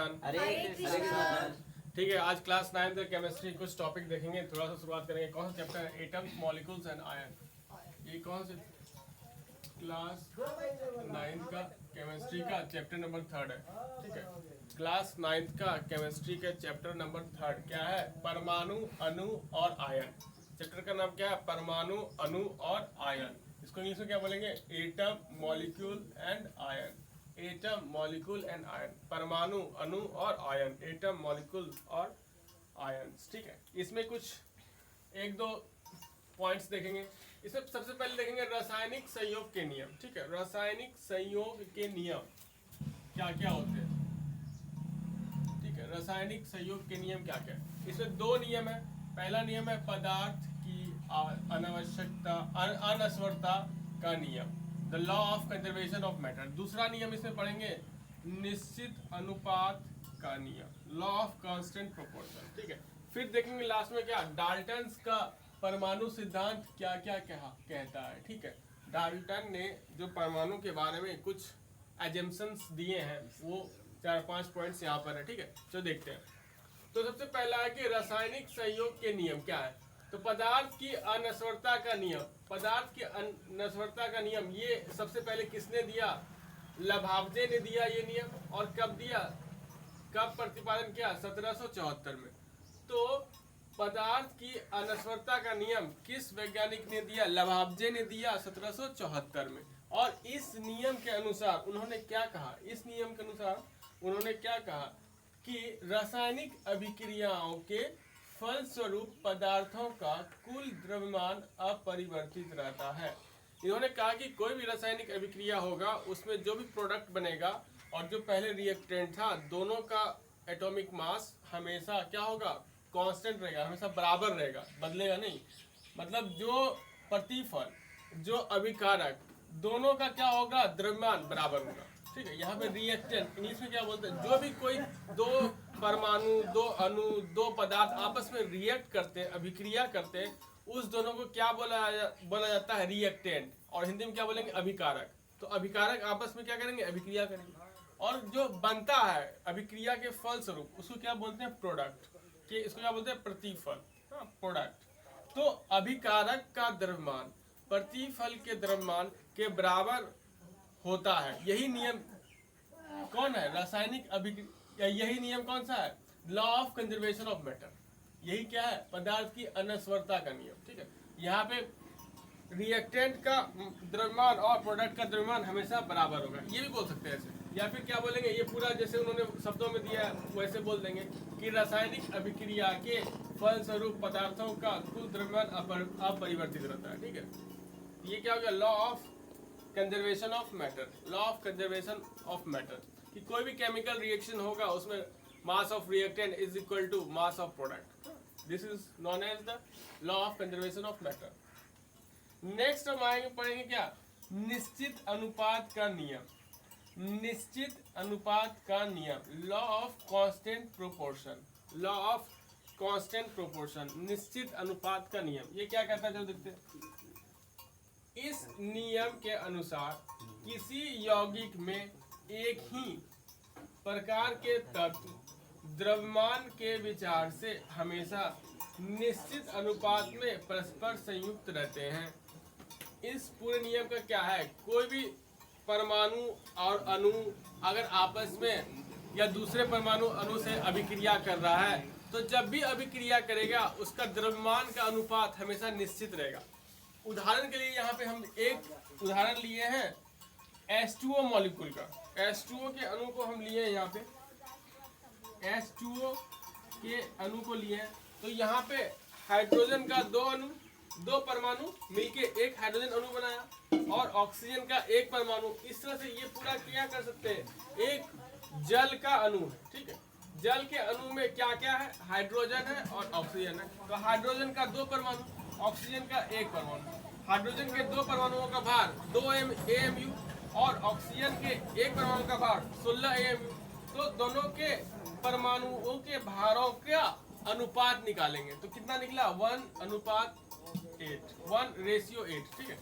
Sir. हरे कृष्णा। ठीक है, आज क्लास 9 का केमिस्ट्री कुछ टॉपिक देखेंगे। थोड़ा सा शुरुआत करेंगे। कौन सा चैप्टर है? Atom, molecules and ion. ये कौन से क्लास 9 का केमिस्ट्री का चैप्टर नंबर 3 है। ठीक है, क्लास 9 का केमिस्ट्री का चैप्टर नंबर 3 क्या है? परमाणु, अणु और आयन। चैप्टर का नाम क्या है? परमाणु, अणु और आयन। इसको इंग्लिश में क्या बोलेंगे? Atom, molecule and ion. Atom, molecule and ion. परमाणु, अणु और आयन। एटम, मॉलिक्यूल और आयन। ठीक है, इसमें कुछ एक दो पॉइंट्स देखेंगे। इसमें सबसे पहले देखेंगे रासायनिक संयोग के नियम। ठीक है, रासायनिक संयोग के नियम क्या क्या होते हैं। ठीक है, रासायनिक संयोग के नियम क्या क्या है। इसमें दो नियम है। पहला नियम है पदार्थ की अनावश्यकता अनस्वरता का नियम, the law of conservation of matter. दूसरा नियम इसमें पढ़ेंगे निश्चित अनुपात का नियम, लॉ ऑफ कांस्टेंट प्रोपोर्शन। ठीक है, फिर देखेंगे लास्ट में क्या डाल्टन्स का परमाणु सिद्धांत क्या क्या कहता है। ठीक है, डाल्टन ने जो परमाणु के बारे में कुछ एजम्पशंस दिए हैं वो 4-5 पॉइंट्स यहाँ पर है। ठीक है, तो देखते हैं। तो सबसे पहला है कि रासायनिक संयोग के नियम क्या है। तो पदार्थ की अनस्वरता का नियम, पदार्थ की अनस्वरता का नियम ये सबसे पहले किसने दिया? लभावजे ने दिया ये नियम। और कब दिया, कब प्रतिपादन किया? 1774 में। तो पदार्थ की अनस्वरता का नियम किस वैज्ञानिक ने दिया? लभावजे ने दिया 1774 में। और इस नियम के अनुसार उन्होंने क्या कहा? इस नियम के अनुसार उन्होंने क्या कहा कि रासायनिक अभिक्रियाओं के फलस्वरूप पदार्थों का कुल द्रव्यमान अपरिवर्तित रहता है। इन्होंने कहा कि कोई भी रासायनिक अभिक्रिया होगा उसमें जो भी प्रोडक्ट बनेगा और जो पहले रिएक्टेंट था, दोनों का एटॉमिक मास हमेशा क्या होगा? कांस्टेंट रहेगा, हमेशा बराबर रहेगा, बदलेगा नहीं। मतलब जो प्रतिफल, जो अभिकारक, दोनों का क्या होगा? द्रव्यमान बराबर होगा। ठीक है, यहाँ पे रिएक्टेंट इंग्लिश में क्या बोलते हैं? जो भी कोई दो परमाणु, दो अणु, दो पदार्थ आपस में रिएक्ट करते हैं, अभिक्रिया करते हैं, उस दोनों को क्या बोला जाता है? रिएक्टेंट। और हिंदी में क्या बोलेंगे? अभिकारक। तो अभिकारक आपस में क्या करेंगे? अभिक्रिया करेंगे। और जो बनता है अभिक्रिया के फलस्वरूप उसको क्या बोलते हैं? प्रोडक्ट। कि इसको क्या बोलते हैं? प्रतिफल, प्रोडक्ट। तो अभिकारक का द्रव्यमान प्रतिफल के द्रव्यमान के बराबर होता है। यही नियम कौन है? रासायनिक अभिक्रिया। यही नियम कौन सा है? Law of conservation of matter. यही क्या है? पदार्थ की अनस्वरता का नियम। ठीक है, यहाँ पे रिएक्टेंट का द्रव्यमान और प्रोडक्ट का द्रव्यमान हमेशा बराबर होगा, ये भी बोल सकते हैं ऐसे। या फिर क्या बोलेंगे? ये पूरा जैसे उन्होंने शब्दों में दिया है वैसे बोल देंगे कि रासायनिक अभिक्रिया के फलस्वरूप पदार्थों का कुल द्रव्यमान अपरिवर्तित रहता है। ठीक है, ये क्या हो गया? Law of conservation of matter. Law of conservation of matter कि कोई भी केमिकल रिएक्शन होगा उसमें mass of reactant is equal to mass of product. This is known as the law of conservation of matter. Next हम आएंगे, पढ़ेंगे क्या? निश्चित अनुपात का नियम। निश्चित अनुपात का नियम, law of constant proportion. Law of constant proportion, निश्चित अनुपात का नियम। ये क्या कहता है? चलो देखते हैं। इस नियम के अनुसार किसी यौगिक में एक ही प्रकार के तत्व द्रव्यमान के विचार से हमेशा निश्चित अनुपात में परस्पर संयुक्त रहते हैं। इस पूरे नियम का क्या है? कोई भी परमाणु और अणु अगर आपस में या दूसरे परमाणु अणु से अभिक्रिया कर रहा है तो जब भी अभिक्रिया करेगा उसका द्रव्यमान का अनुपात हमेशा निश्चित रहेगा। उदाहरण के लिए यहाँ पे हम एक उदाहरण लिए हैं H2O मॉलिक्यूल का। H2O के अणु को हम लिए हैं यहाँ पे, H2O के अणु को लिए हैं। तो यहाँ पे हाइड्रोजन का दो परमाणु मिलके एक हाइड्रोजन अणु बनाया और ऑक्सीजन का एक परमाणु। इस तरह से ये पूरा क्या कर सकते हैं? एक जल का अणु है। ठीक है, जल के अणु में क्या क्या है? हाइड्रोजन है और ऑक्सीजन है। तो हाइड्रोजन का 2 परमाणु, ऑक्सीजन का 1 परमाणु। हाइड्रोजन के 2 परमाणुओं का भार 2 AMU और ऑक्सीजन के 1 परमाणु का भार 16 AMU। तो दोनों के परमाणुओं के भारों का अनुपात निकालेंगे तो कितना निकला? 1:8, 1:8। ठीक है,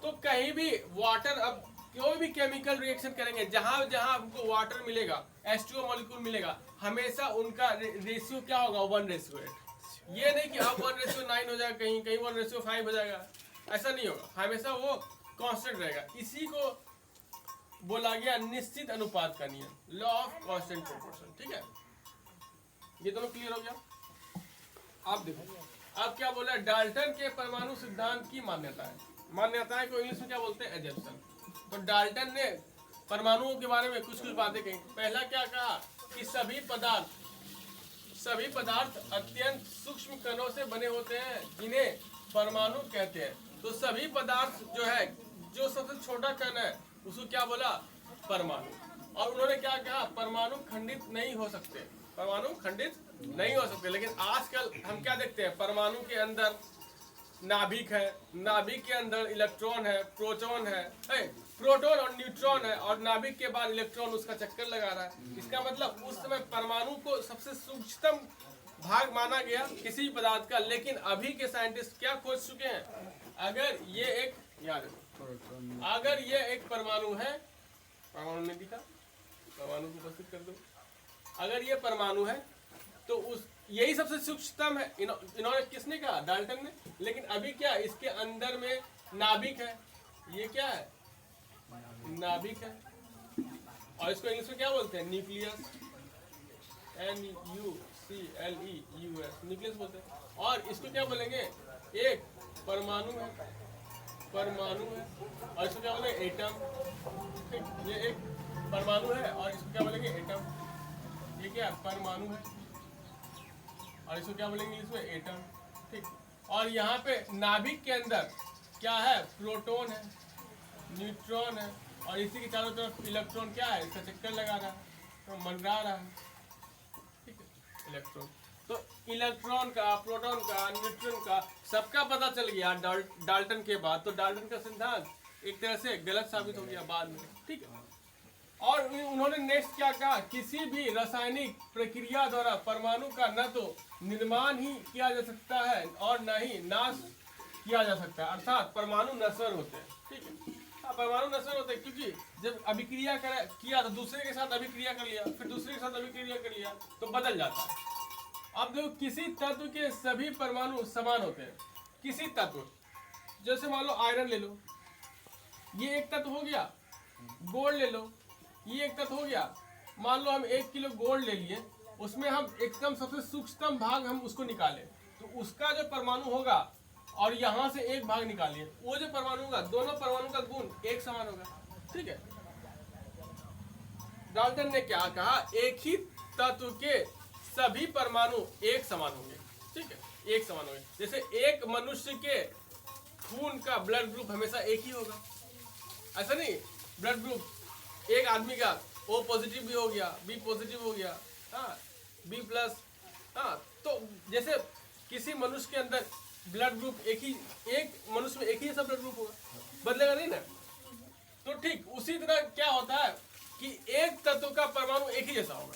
तो कहीं भी वाटर, अब कोई भी केमिकल रिएक्शन करेंगे, जहां जहां हमको वाटर मिलेगा, H2O मॉलिक्यूल मिलेगा, हमेशा उनका रेशियो क्या होगा, 1:8। ये नहीं कि अब 1:9 हो जाएगा, कहीं कहीं 1:5 हो जाएगा, ऐसा नहीं होगा, हमेशा वो कांस्टेंट रहेगा। इसी को बोला गया निश्चित अनुपात का नियम, लॉ ऑफ कांस्टेंट प्रोपोर्शन। ठीक है, ये दोनों क्लियर हो गया। आप देखो अब क्या बोला, डाल्टन के परमाणु सिद्धांत की मान्यताएं को इंग्लिश में क्या बोलते हैं, एजम्पशन। तो डाल्टन ने परमाणुओं के बारे में कुछ कुछ बातें कही। पहला क्या कहा कि सभी पदार्थ अत्यंत सूक्ष्म कणों से बने होते हैं, जिन्हें परमाणु कहते हैं। तो सभी पदार्थ जो है, जो सबसे छोटा कण है उसको क्या बोला, परमाणु। और उन्होंने क्या कहा, परमाणु खंडित नहीं हो सकते, परमाणु खंडित नहीं हो सकते। लेकिन आजकल हम क्या देखते हैं, परमाणु के अंदर नाभिक है, नाभिक के अंदर इलेक्ट्रॉन है, प्रोटॉन है, प्रोटॉन और न्यूट्रॉन है, और नाभिक के बाद इलेक्ट्रॉन उसका चक्कर लगा रहा है। इसका मतलब उस समय परमाणु को सबसे सूक्ष्मतम भाग माना गया किसी पदार्थ का। लेकिन अभी के साइंटिस्ट क्या खोज चुके हैं, अगर ये एक परमाणु है, परमाणु ने दिखा, परमाणु को उपस्थित कर दो, अगर ये परमाणु है तो उस यही सबसे सूक्ष्मतम है। इन्होंने किसने कहा, डाल्टन ने। लेकिन अभी क्या, इसके अंदर में नाभिक है, ये क्या है, नाभिक है, और इसको इंग्लिश में क्या बोलते हैं, न्यूक्लियस, NUCLEUS, न्यूक्लियस बोलते हैं। और इसको क्या बोलेंगे, एक परमाणु है, और इसको क्या बोलेंगे, एटम। ये एक परमाणु है और इसको क्या बोलेंगे, एटम। ये क्या, परमाणु है, और इसको क्या बोलेंगे इंग्लिश में, एटम। ठीक, और यहाँ पे नाभिक के अंदर क्या है, प्रोटॉन है, न्यूट्रॉन है, और इसी के चारों तरफ इलेक्ट्रॉन क्या है, इसका चक्कर लगा रहा है, तो मंडरा रहा है। ठीक है, इलेक्ट्रॉन। तो इलेक्ट्रॉन का, प्रोटॉन का, न्यूट्रॉन का सबका पता चल गया डाल्टन के बाद। तो डाल्टन का सिद्धांत एक तरह से गलत साबित हो गया बाद में। ठीक है, और उन्होंने नेक्स्ट क्या कहा, किसी भी रासायनिक प्रक्रिया द्वारा परमाणु का न तो निर्माण ही किया जा सकता है और न ही नाश किया जा सकता है, अर्थात परमाणु नश्वर होते हैं। ठीक है, हाँ, परमाणु नश्वर होते हैं, क्योंकि जब अभिक्रिया किया तो दूसरे के साथ अभिक्रिया कर लिया, फिर दूसरे के साथ अभिक्रिया कर लिया, तो बदल जाता है। अब देखो, किसी तत्व के सभी परमाणु समान होते हैं। किसी तत्व, जैसे मान लो आयरन ले लो, ये एक तत्व हो गया, गोल्ड ले लो, ये एक तत्व हो गया। मान लो हम 1 किलो गोल्ड ले लिए, उसमें हम एकदम सबसे सूक्ष्मतम भाग हम उसको निकाले, तो उसका जो परमाणु होगा, और यहाँ से एक भाग निकालिए, वो जो परमाणु होगा, दोनों परमाणु का गुण एक समान होगा। ठीक है, डाल्टन ने क्या कहा, एक ही तत्व के सभी परमाणु एक समान होंगे। ठीक है, एक समान होंगे। जैसे एक मनुष्य के खून का ब्लड ग्रुप हमेशा एक ही होगा, ऐसा नहीं, ब्लड ग्रुप एक आदमी का O पॉजिटिव भी हो गया, B पॉजिटिव हो गया, हाँ, B+, हाँ। तो जैसे किसी मनुष्य के अंदर ब्लड ग्रुप एक मनुष्य में एक ही ऐसा ब्लड ग्रुप होगा, बदलेगा नहीं ना। तो ठीक उसी तरह क्या होता है कि एक तत्व का परमाणु एक ही जैसा होगा,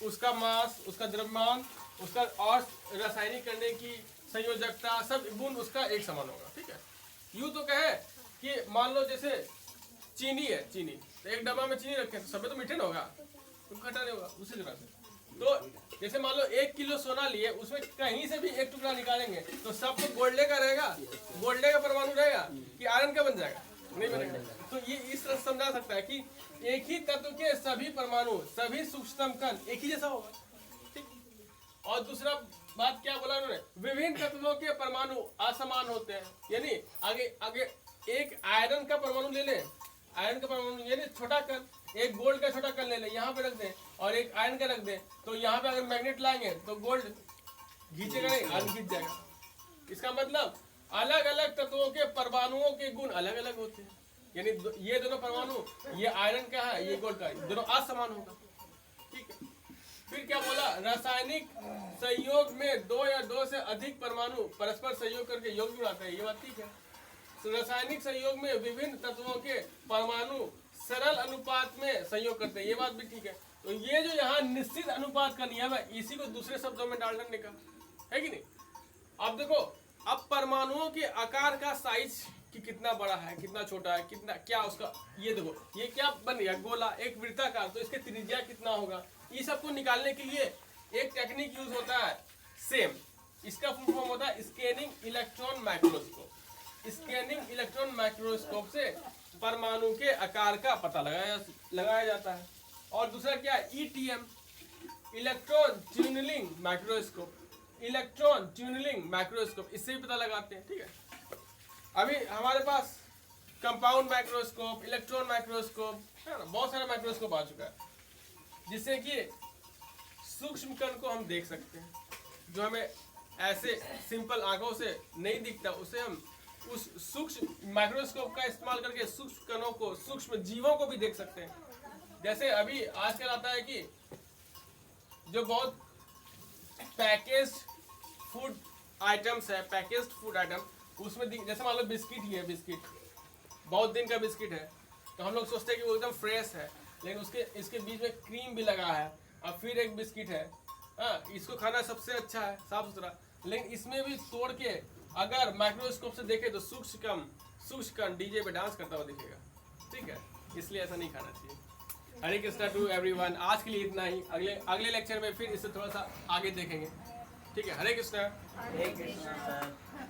उसका मास, उसका द्रव्यमान, उसका और रासायनिक करने की संयोजकता, सब गुण उसका एक समान होगा। ठीक है, यूं तो कहे कि मान लो जैसे चीनी है, चीनी तो एक डब्बा में चीनी रखें तो सब तो मीठे ना होगा, तो खट्टा नहीं होगा। उसी तरह से तो जैसे मान लो 1 किलो सोना लिए, उसमें कहीं से भी एक टुकड़ा निकालेंगे तो सब तो गोल्डे का रहेगा, गोल्डे का परमाणु रहेगा कि आयरन का बन जाएगा, नहीं बनेगा। तो ये इस तरह समझा सकता है कि एक ही तत्व के सभी परमाणु, सभी सूक्ष्मतम कण एक ही जैसा होगा। ठीक, और दूसरा बात क्या बोला उन्होंने, विभिन्न तत्वों के परमाणु असमान होते हैं। यानी आगे एक आयरन का परमाणु ले लें, आयरन का परमाणु यानी छोटा कण, एक गोल्ड का छोटा कण ले लें, यहाँ पे रख दें, और एक आयरन का रख दें, तो यहाँ पे अगर मैग्नेट लाएंगे तो गोल्ड खींचेगा नहीं, आयरन खींच जाएगा। इसका मतलब अलग अलग तत्वों के परमाणुओं के गुण अलग अलग होते हैं। यानी ये दोनों परमाणु, ये आयरन का है, ये गोल्ड का है, दोनों असमान होगा। ठीक है, फिर क्या बोला, रासायनिक संयोग में 2 या 2 से अधिक परमाणु परस्पर संयोग करके योग बनाते हैं, ये बात ठीक है। तो रासायनिक संयोग में विभिन्न तत्वों के परमाणु सरल अनुपात में संयोग करते हैं, ये बात भी ठीक है। तो ये जो यहाँ निश्चित अनुपात का नियम है, इसी को दूसरे शब्दों में डाल्टन ने कहा है कि नहीं। अब देखो अब परमाणुओं के आकार का साइज कि कितना बड़ा है, कितना छोटा है, कितना क्या उसका, ये देखो ये क्या बन गया, गोला, एक वृत्ताकार, तो इसके त्रिज्या कितना होगा, ये सबको निकालने के लिए एक टेक्निक यूज होता है सेम। इसका फुल फॉर्म होता है scanning electron microscope. Scanning electron microscope से परमाणु के आकार का पता लगाया जाता है। और दूसरा क्या है, ETM, electron tunnelling microscope. Electron tunnelling microscope, इससे भी पता लगाते हैं। ठीक है, अभी हमारे पास कंपाउंड माइक्रोस्कोप, इलेक्ट्रॉन माइक्रोस्कोप है ना, बहुत सारे माइक्रोस्कोप आ चुका है, जिससे कि सूक्ष्म कण को हम देख सकते हैं, जो हमें ऐसे सिंपल आंखों से नहीं दिखता, उसे हम उस सूक्ष्म माइक्रोस्कोप का इस्तेमाल करके सूक्ष्म कणों को, सूक्ष्म जीवों को भी देख सकते हैं। जैसे अभी आजकल आता है कि जो बहुत पैकेज्ड फूड आइटम्स है, पैकेज्ड फूड आइटम, उसमें जैसे मान लो बिस्किट ही है, बिस्किट बहुत दिन का बिस्किट है, तो हम लोग सोचते हैं कि वो एकदम फ्रेश है, लेकिन इसके बीच में क्रीम भी लगा है, और फिर एक बिस्किट है, इसको खाना सबसे अच्छा है, साफ सुथरा, लेकिन इसमें भी तोड़ के अगर माइक्रोस्कोप से देखे तो सूक्ष्म कण डीजे पे डांस करता हुआ दिखेगा। ठीक है, इसलिए ऐसा नहीं खाना चाहिए। हरे कृष्णा टू एवरीवन, आज के लिए इतना ही। अगले लेक्चर में फिर इससे थोड़ा सा आगे देखेंगे। ठीक है, हरे कृष्णा। हरे कृष्णा सर।